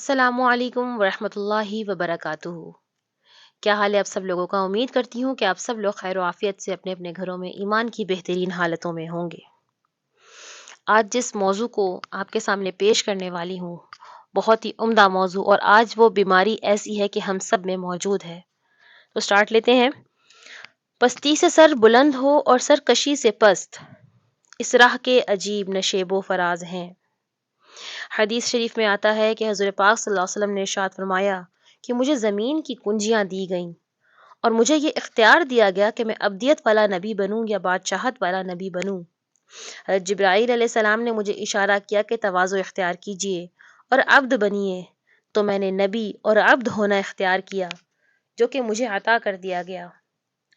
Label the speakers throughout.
Speaker 1: السلام علیکم ورحمۃ اللہ وبرکاتہ۔ کیا حال ہے آپ سب لوگوں کا؟ امید کرتی ہوں کہ آپ سب لوگ خیر و عافیت سے اپنے اپنے گھروں میں ایمان کی بہترین حالتوں میں ہوں گے۔ آج جس موضوع کو آپ کے سامنے پیش کرنے والی ہوں بہت ہی عمدہ موضوع، اور آج وہ بیماری ایسی ہے کہ ہم سب میں موجود ہے۔ تو سٹارٹ لیتے ہیں۔ پستی سے سر بلند ہو اور سرکشی سے پست، اس راہ کے عجیب نشیب و فراز ہیں۔ حدیث شریف میں آتا ہے کہ حضور پاک صلی اللہ علیہ وسلم نے ارشاد فرمایا کہ مجھے زمین کی کنجیاں دی گئیں اور مجھے یہ اختیار دیا گیا کہ میں ابدیت والا نبی بنوں یا بادشاہت والا نبی بنوں۔ حضرت جبرائیل علیہ السلام نے مجھے اشارہ کیا کہ تواضع اختیار کیجئے اور عبد بنیے، تو میں نے نبی اور عبد ہونا اختیار کیا جو کہ مجھے عطا کر دیا گیا،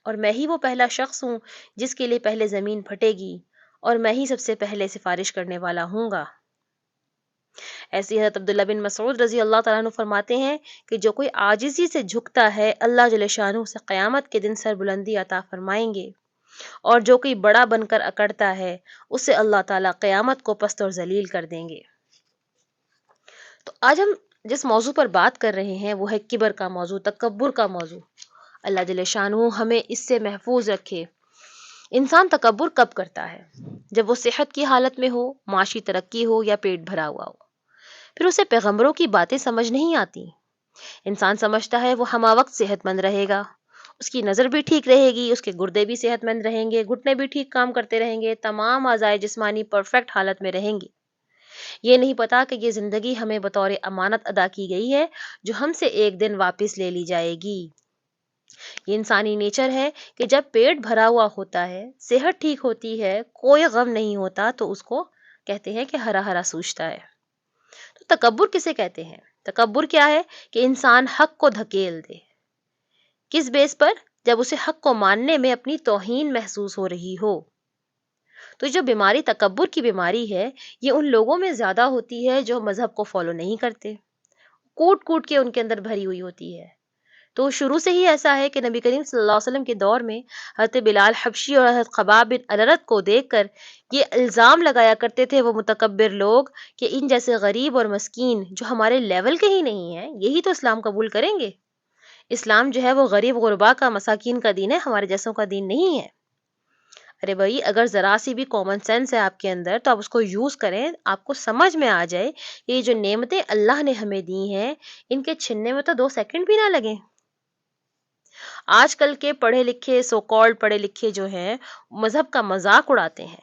Speaker 1: اور میں ہی وہ پہلا شخص ہوں جس کے لیے پہلے زمین پھٹے گی، اور میں ہی سب سے پہلے سفارش کرنے والا ہوں گا۔ ایسی حضرت عبداللہ بن مسعود رضی اللہ تعالیٰ عنہ فرماتے ہیں کہ جو کوئی عاجزی سے جھکتا ہے اللہ جل شانہ سے قیامت کے دن سر بلندی عطا فرمائیں گے، اور جو کوئی بڑا بن کر اکڑتا ہے اسے اللہ تعالیٰ قیامت کو پست اور ذلیل کر دیں گے۔ تو آج ہم جس موضوع پر بات کر رہے ہیں وہ ہے کبر کا موضوع، تکبر کا موضوع۔ اللہ جل شانہ ہمیں اس سے محفوظ رکھے۔ انسان تکبر کب کرتا ہے؟ جب وہ صحت کی حالت میں ہو، معاشی ترقی ہو یا پیٹ بھرا ہوا ہو۔ پھر اسے پیغمبروں کی باتیں سمجھ نہیں آتی۔ انسان سمجھتا ہے وہ ہمہ وقت صحت مند رہے گا، اس کی نظر بھی ٹھیک رہے گی، اس کے گردے بھی صحت مند رہیں گے، گھٹنے بھی ٹھیک کام کرتے رہیں گے، تمام اعضائے جسمانی پرفیکٹ حالت میں رہیں گے۔ یہ نہیں پتا کہ یہ زندگی ہمیں بطور امانت ادا کی گئی ہے جو ہم سے ایک دن واپس لے لی جائے گی۔ یہ انسانی نیچر ہے کہ جب پیٹ بھرا ہوا ہوتا ہے، صحت ٹھیک ہوتی ہے، کوئی غم نہیں ہوتا، تو اس کو کہتے ہیں کہ ہرا ہرا سوچتا ہے۔ تو تکبر کسے کہتے ہیں؟ تکبر کیا ہے کہ انسان حق کو دھکیل دے۔ کس بیس پر؟ جب اسے حق کو ماننے میں اپنی توہین محسوس ہو رہی ہو۔ تو جو بیماری تکبر کی بیماری ہے، یہ ان لوگوں میں زیادہ ہوتی ہے جو مذہب کو فالو نہیں کرتے، کوٹ کوٹ کے ان کے اندر بھری ہوئی ہوتی ہے۔ تو شروع سے ہی ایسا ہے کہ نبی کریم صلی اللہ علیہ وسلم کے دور میں حضرت بلال حبشی اور حضرت خباب بن الرت کو دیکھ کر یہ الزام لگایا کرتے تھے وہ متکبر لوگ کہ ان جیسے غریب اور مسکین جو ہمارے لیول کے ہی نہیں ہیں، یہی تو اسلام قبول کریں گے۔ اسلام جو ہے وہ غریب غربا کا، مساکین کا دین ہے، ہمارے جیسوں کا دین نہیں ہے۔ ارے بھائی، اگر ذرا سی بھی کامن سینس ہے آپ کے اندر تو آپ اس کو یوز کریں، آپ کو سمجھ میں آ جائے کہ یہ جو نعمتیں اللہ نے ہمیں دی ہیں ان کے چھننے میں تو 2 سیکنڈ بھی نہ لگیں۔ آج کل کے پڑھے لکھے، سو کالڈ پڑھے لکھے جو ہیں، مذہب کا مذاق اڑاتے ہیں۔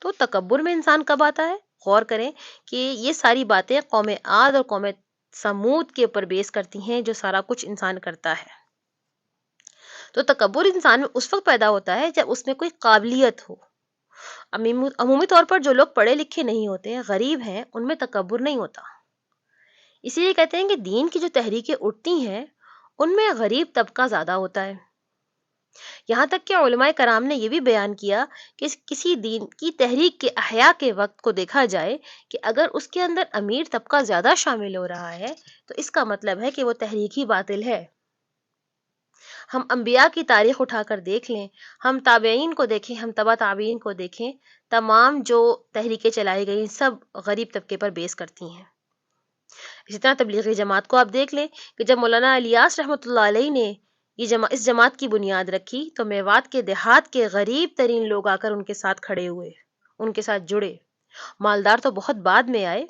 Speaker 1: تو تکبر میں انسان کب آتا ہے؟ غور کریں کہ یہ ساری باتیں قوم عاد اور قوم سمود کے اوپر بیس کرتی ہیں جو سارا کچھ انسان کرتا ہے۔ تو تکبر انسان میں اس وقت پیدا ہوتا ہے جب اس میں کوئی قابلیت ہو۔ عمومی طور پر جو لوگ پڑھے لکھے نہیں ہوتے، غریب ہیں، ان میں تکبر نہیں ہوتا۔ اسی لیے کہتے ہیں کہ دین کی جو تحریکیں اٹھتی ہیں ان میں غریب طبقہ زیادہ ہوتا ہے۔ یہاں تک کہ علماء کرام نے یہ بھی بیان کیا کہ کسی دین کی تحریک کے احیاء کے وقت کو دیکھا جائے کہ اگر اس کے اندر امیر طبقہ زیادہ شامل ہو رہا ہے تو اس کا مطلب ہے کہ وہ تحریک ہی باطل ہے۔ ہم انبیاء کی تاریخ اٹھا کر دیکھ لیں، ہم تابعین کو دیکھیں، ہم تبع تابعین کو دیکھیں، تمام جو تحریکیں چلائی گئی سب غریب طبقے پر بیس کرتی ہیں۔ اسی طرح تبلیغی جماعت کو آپ دیکھ لیں کہ جب مولانا الیاس رحمۃ اللہ علیہ نے اس جماعت کی بنیاد رکھی تو میوات کے دیہات کے غریب ترین لوگ آ کر ان کے ساتھ کھڑے ہوئے، ان کے ساتھ جڑے۔ مالدار تو بہت بعد میں آئے،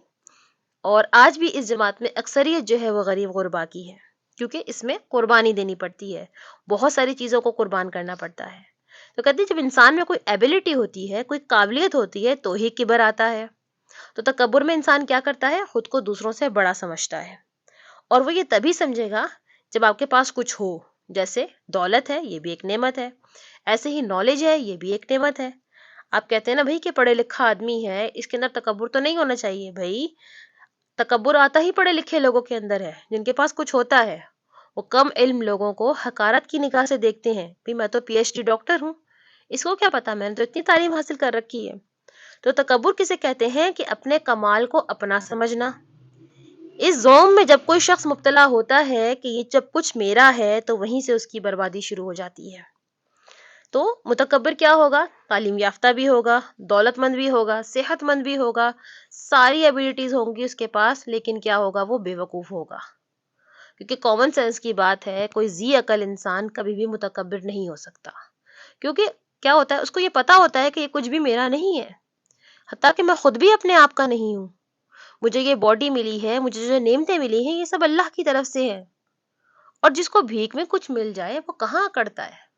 Speaker 1: اور آج بھی اس جماعت میں اکثریت جو ہے وہ غریب غربا کی ہے، کیونکہ اس میں قربانی دینی پڑتی ہے، بہت ساری چیزوں کو قربان کرنا پڑتا ہے۔ تو کہتے ہیں جب انسان میں کوئی ایبلٹی ہوتی ہے، کوئی قابلیت ہوتی ہے تو ہی کبر آتا ہے۔ تو تکبر میں انسان کیا کرتا ہے؟ خود کو دوسروں سے بڑا سمجھتا ہے، اور وہ یہ تبھی سمجھے گا جب آپ کے پاس کچھ ہو۔ جیسے دولت ہے، یہ بھی ایک نعمت ہے، ایسے ہی نالج ہے، یہ بھی ایک نعمت ہے۔ آپ کہتے ہیں نا بھائی کہ پڑھے لکھا آدمی ہے، اس کے اندر تکبر تو نہیں ہونا چاہیے۔ بھائی تکبر آتا ہی پڑھے لکھے لوگوں کے اندر ہے، جن کے پاس کچھ ہوتا ہے۔ وہ کم علم لوگوں کو حقارت کی نگاہ سے دیکھتے ہیں، بھی میں تو پی ایچ ڈی ڈاکٹر ہوں، اس کو کیا پتا، میں نے تو اتنی تعلیم حاصل کر رکھی ہے۔ تو تکبر کسے کہتے ہیں؟ کہ اپنے کمال کو اپنا سمجھنا۔ اس زوم میں جب کوئی شخص مبتلا ہوتا ہے کہ یہ جب کچھ میرا ہے تو وہیں سے اس کی بربادی شروع ہو جاتی ہے۔ تو متکبر کیا ہوگا؟ تعلیم یافتہ بھی ہوگا، دولت مند بھی ہوگا، صحت مند بھی ہوگا، ساری ایبلٹیز ہوں گی اس کے پاس، لیکن کیا ہوگا؟ وہ بے وقوف ہوگا. کیونکہ کامن سینس کی بات ہے، کوئی ذی عقل انسان کبھی بھی متکبر نہیں ہو سکتا. کیونکہ کیا ہوتا ہے، اس کو یہ پتا ہوتا ہے کہ یہ کچھ بھی میرا نہیں ہے، حتیٰ کہ میں خود بھی اپنے آپ کا نہیں ہوں. مجھے یہ باڈی ملی ہے، مجھے جو نعمتیں ملی ہیں، یہ سب اللہ کی طرف سے ہیں. اور جس کو بھیک میں کچھ مل جائے وہ کہاں اکڑتا ہے.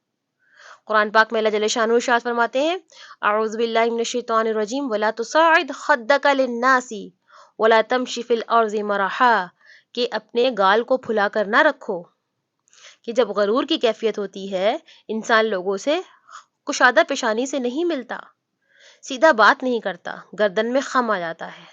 Speaker 1: قرآن پاک میں اللہ جل شانہ ارشاد فرماتے ہیں، اعوذ باللہ من الشیطان الرجیم ولا تصعد خدک للناس ولا تمشی فی الارض مرحا، کہ اپنے گال کو پھلا کر نہ رکھو. کہ جب غرور کی کیفیت ہوتی ہے، انسان لوگوں سے کشادہ پیشانی سے نہیں ملتا، سیدھا بات نہیں کرتا، گردن میں خم آ جاتا ہے.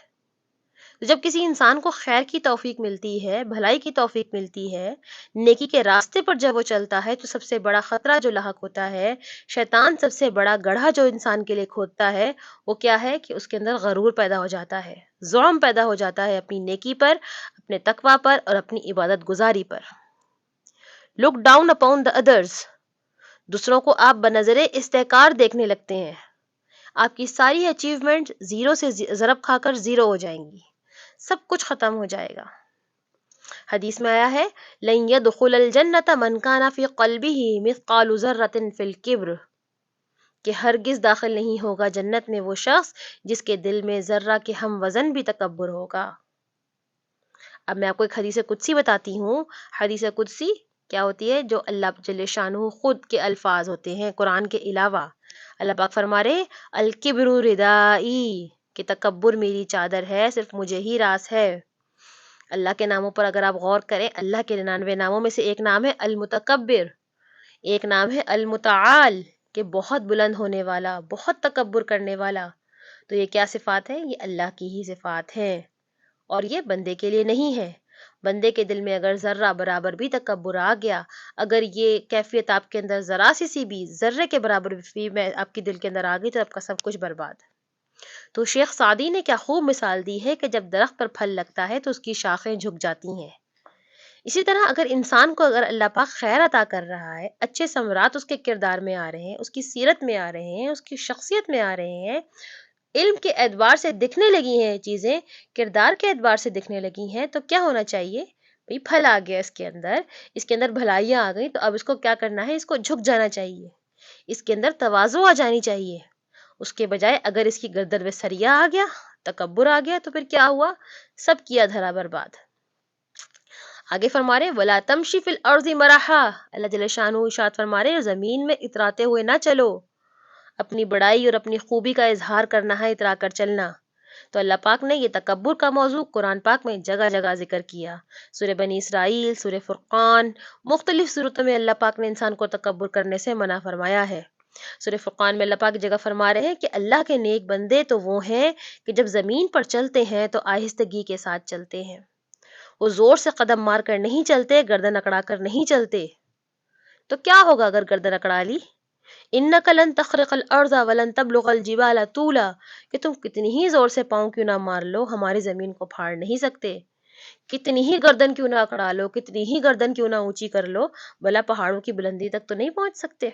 Speaker 1: جب کسی انسان کو خیر کی توفیق ملتی ہے، بھلائی کی توفیق ملتی ہے، نیکی کے راستے پر جب وہ چلتا ہے، تو سب سے بڑا خطرہ جو لاحق ہوتا ہے، شیطان سب سے بڑا گڑھا جو انسان کے لیے کھودتا ہے، وہ کیا ہے کہ اس کے اندر غرور پیدا ہو جاتا ہے، ظلم پیدا ہو جاتا ہے اپنی نیکی پر، اپنے تقوی پر اور اپنی عبادت گزاری پر. لک ڈاؤن اپون دا ادرس، دوسروں کو آپ بنظر استحقار دیکھنے لگتے ہیں. آپ کی ساری اچیومنٹ زیرو سے ضرب کھا کر زیرو ہو جائیں گی، سب کچھ ختم ہو جائے گا. حدیث میں آیا ہے، لن يدخل الجنة من كان في قلبه مثقال ذرة في الكبر، کہ ہرگز داخل نہیں ہوگا جنت میں وہ شخص جس کے دل میں ذرہ کے ہم وزن بھی تکبر ہوگا. اب میں آپ کو ایک حدیث قدسی بتاتی ہوں. حدیث قدسی کیا ہوتی ہے؟ جو اللہ جل شانہ خود کے الفاظ ہوتے ہیں قرآن کے علاوہ. اللہ پاک فرما رہے، الکبر ردائی، کہ تکبر میری چادر ہے، صرف مجھے ہی راس ہے. اللہ کے ناموں پر اگر آپ غور کریں، اللہ کے 99 ناموں میں سے ایک نام ہے المتکبر، ایک نام ہے المتعال، کہ بہت بلند ہونے والا، بہت تکبر کرنے والا. تو یہ کیا صفات ہیں؟ یہ اللہ کی ہی صفات ہیں، اور یہ بندے کے لیے نہیں ہے. بندے کے دل میں اگر ذرہ برابر بھی تکبر آ گیا، اگر یہ کیفیت آپ کے اندر ذرا سی بھی ذرے کے برابر بھی میں آپ کے دل کے اندر آ گئی، تو آپ کا سب کچھ برباد. تو شیخ سعدی نے کیا خوب مثال دی ہے کہ جب درخت پر پھل لگتا ہے تو اس کی شاخیں جھک جاتی ہیں. اسی طرح اگر انسان کو اگر اللہ پاک خیر عطا کر رہا ہے، اچھے ثمرات اس کے کردار میں آ رہے ہیں، اس کی سیرت میں آ رہے ہیں، اس کی شخصیت میں آ رہے ہیں، علم کے اعتبار سے دکھنے لگی ہیں چیزیں، کردار کے اعتبار سے دکھنے لگی ہیں، تو کیا ہونا چاہیے؟ بھئی پھل آ گیا اس کے اندر بھلائیاں آ گئی، تو اب اس کو کیا کرنا ہے؟ اس کو جھک جانا چاہیے، اس کے اندر تواضع آ جانی چاہیے. اس کے بجائے اگر اس کی گردن میں سریا آ گیا، تکبر آ گیا، تو پھر کیا ہوا؟ سب کیا دھرا برباد. آگے فرما رہے، وَلَا تَمْشِ فِي الْأَرْضِ مَرَحًا، اللہ جل شانہ ارشاد فرما رہے، زمین میں اتراتے ہوئے نہ چلو. اپنی بڑائی اور اپنی خوبی کا اظہار کرنا ہے، اترا کر چلنا. تو اللہ پاک نے یہ تکبر کا موضوع قرآن پاک میں جگہ جگہ ذکر کیا. سورہ بنی اسرائیل، سورہ فرقان، مختلف صورتوں میں اللہ پاک نے انسان کو تکبر کرنے سے منع فرمایا ہے. سورہ فرقان میں اللہ پاک جگہ فرما رہے ہیں کہ اللہ کے نیک بندے تو وہ ہیں کہ جب زمین پر چلتے ہیں تو آہستگی کے ساتھ چلتے ہیں. وہ زور سے قدم مار کر نہیں چلتے، گردن اکڑا کر نہیں چلتے. تو کیا ہوگا اگر گردن اکڑا لی؟ اِنَّكَ لَن تَخْرِقَ الْأَرْضَ وَلَن تَبْلُغَ الْجِبَالَ طُولًا، کہ تم کتنی ہی زور سے پاؤں کیوں نہ مار لو، ہماری زمین کو پھاڑ نہیں سکتے. کتنی ہی گردن کیوں نہ اکڑا لو، کتنی ہی گردن کیوں نہ اونچی کر لو، بھلا پہاڑوں کی بلندی تک تو نہیں پہنچ سکتے.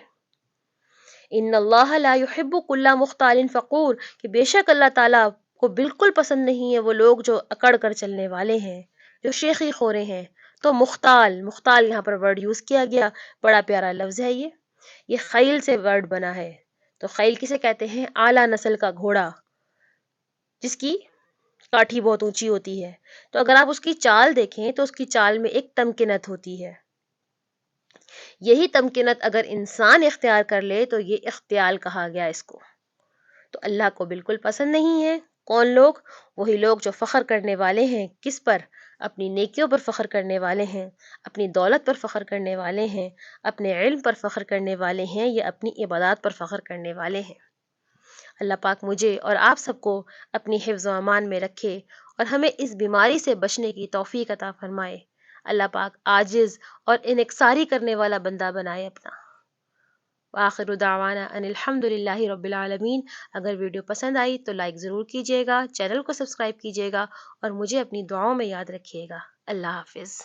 Speaker 1: ان اللہ لا يحب كل مختال فخور، کہ بے شک اللہ تعالیٰ کو بالکل پسند نہیں ہے وہ لوگ جو اکڑ کر چلنے والے ہیں، جو شیخی خورے ہیں. تو مختال یہاں پر ورڈ یوز کیا گیا، بڑا پیارا لفظ ہے یہ خیل سے ورڈ بنا ہے. تو خیل کسے کہتے ہیں؟ اعلیٰ نسل کا گھوڑا جس کی کاٹھی بہت اونچی ہوتی ہے. تو اگر آپ اس کی چال دیکھیں تو اس کی چال میں ایک تمکنت ہوتی ہے. یہی تمکنت اگر انسان اختیار کر لے تو یہ اختیال کہا گیا اس کو. تو اللہ کو بالکل پسند نہیں ہے. کون لوگ؟ وہی لوگ جو فخر کرنے والے ہیں. کس پر؟ اپنی نیکیوں پر فخر کرنے والے ہیں، اپنی دولت پر فخر کرنے والے ہیں، اپنے علم پر فخر کرنے والے ہیں، یا اپنی عبادات پر فخر کرنے والے ہیں. اللہ پاک مجھے اور آپ سب کو اپنی حفظ و امان میں رکھے اور ہمیں اس بیماری سے بچنے کی توفیق عطا فرمائے. اللہ پاک عاجز اور انکساری کرنے والا بندہ بنائے اپنا. وآخر دعوانا ان الحمدللہ رب العالمین. اگر ویڈیو پسند آئی تو لائک ضرور کیجیے گا، چینل کو سبسکرائب کیجیے گا اور مجھے اپنی دعاؤں میں یاد رکھیے گا. اللہ حافظ.